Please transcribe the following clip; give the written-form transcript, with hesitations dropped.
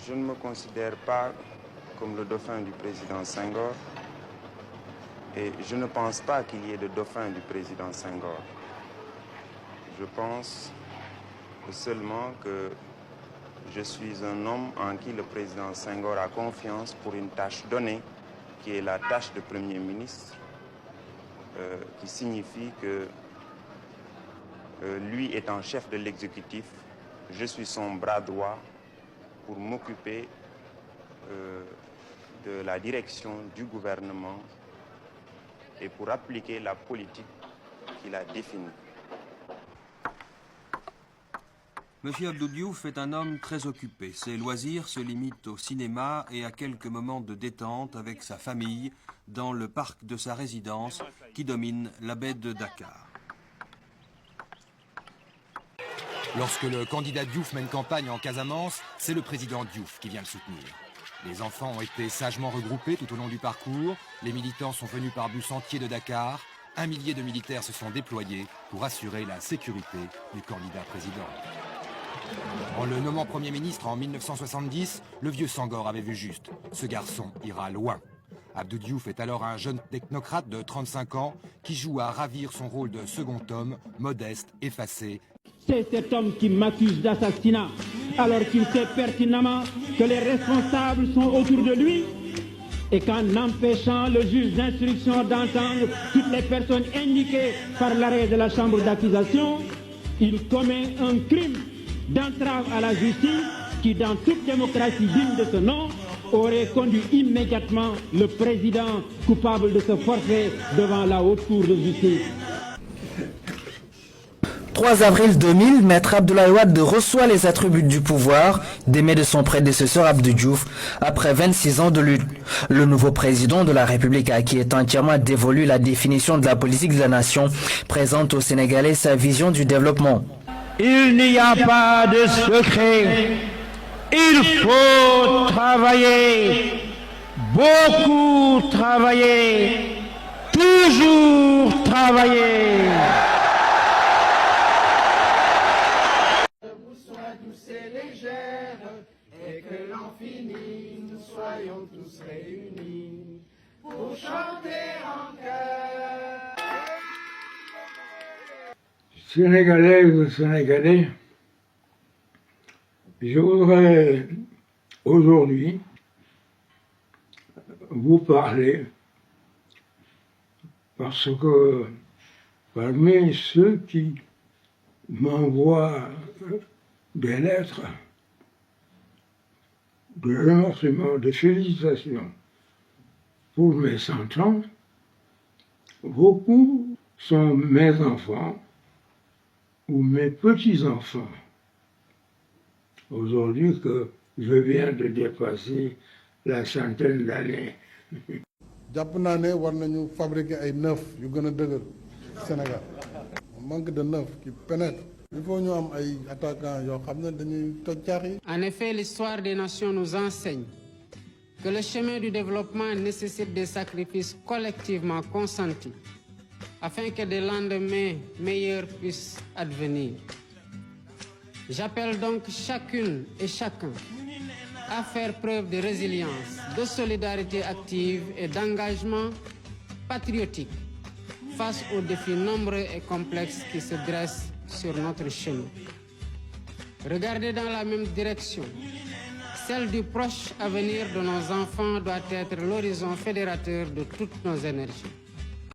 je ne me considère pas comme le dauphin du président Senghor et je ne pense pas qu'il y ait de dauphin du président Senghor. Je pense seulement que je suis un homme en qui le président Senghor a confiance pour une tâche donnée, qui est la tâche de Premier ministre, qui signifie que lui étant chef de l'exécutif, je suis son bras droit pour m'occuper de la direction du gouvernement et pour appliquer la politique qu'il a définie. Monsieur Abdou Diouf est un homme très occupé. Ses loisirs se limitent au cinéma et à quelques moments de détente avec sa famille dans le parc de sa résidence qui domine la baie de Dakar. Lorsque le candidat Diouf mène campagne en Casamance, c'est le président Diouf qui vient le soutenir. Les enfants ont été sagement regroupés tout au long du parcours. Les militants sont venus par bus entier de Dakar. 1 millier de militaires se sont déployés pour assurer la sécurité du candidat président. En le nommant Premier ministre en 1970, le vieux Senghor avait vu juste. Ce garçon ira loin. Abdou Diouf est alors un jeune technocrate de 35 ans qui joue à ravir son rôle de second homme, modeste, effacé. C'est cet homme qui m'accuse d'assassinat, alors qu'il sait pertinemment que les responsables sont autour de lui et qu'en empêchant le juge d'instruction d'entendre toutes les personnes indiquées par l'arrêt de la chambre d'accusation, il commet un crime d'entrave à la justice qui, dans toute démocratie digne de ce nom, aurait conduit immédiatement le président coupable de ce forfait devant la haute cour de justice. 3 avril 2000, Maître Abdoulaye Wade reçoit les attributs du pouvoir démis de son prédécesseur Abdou Diouf après 26 ans de lutte. Le nouveau président de la République, à qui est entièrement dévolue la définition de la politique de la nation, présente aux Sénégalais sa vision du développement. Il n'y a pas de secret. Il faut travailler, beaucoup travailler, toujours travailler. Soit douce et légère, et que l'an fini, nous soyons tous réunis pour chanter en chœur. Sénégalaises, Sénégalais, je voudrais aujourd'hui vous parler parce que parmi ceux qui m'envoient des lettres de remerciements, de félicitations pour mes 100 ans, beaucoup sont mes enfants ou mes petits-enfants. Aujourd'hui que je viens de dépasser la centaine d'années. jàpp naa ne war nañu fabriquer ay neuf yu gën a dëgër Sénégal. On manque de neuf qui pénètrent. Il faut ñu am ay attaquants yoo xam ne dañuy toj caax yi. En effet, l'histoire des nations nous enseigne que le chemin du développement nécessite des sacrifices collectivement consentis afin que des lendemains meilleurs puissent advenir. J'appelle donc chacune et chacun à faire preuve de résilience, de solidarité active et d'engagement patriotique face aux défis nombreux et complexes qui se dressent sur notre chemin. Regardez dans la même direction. Celle du proche avenir de nos enfants doit être l'horizon fédérateur de toutes nos énergies.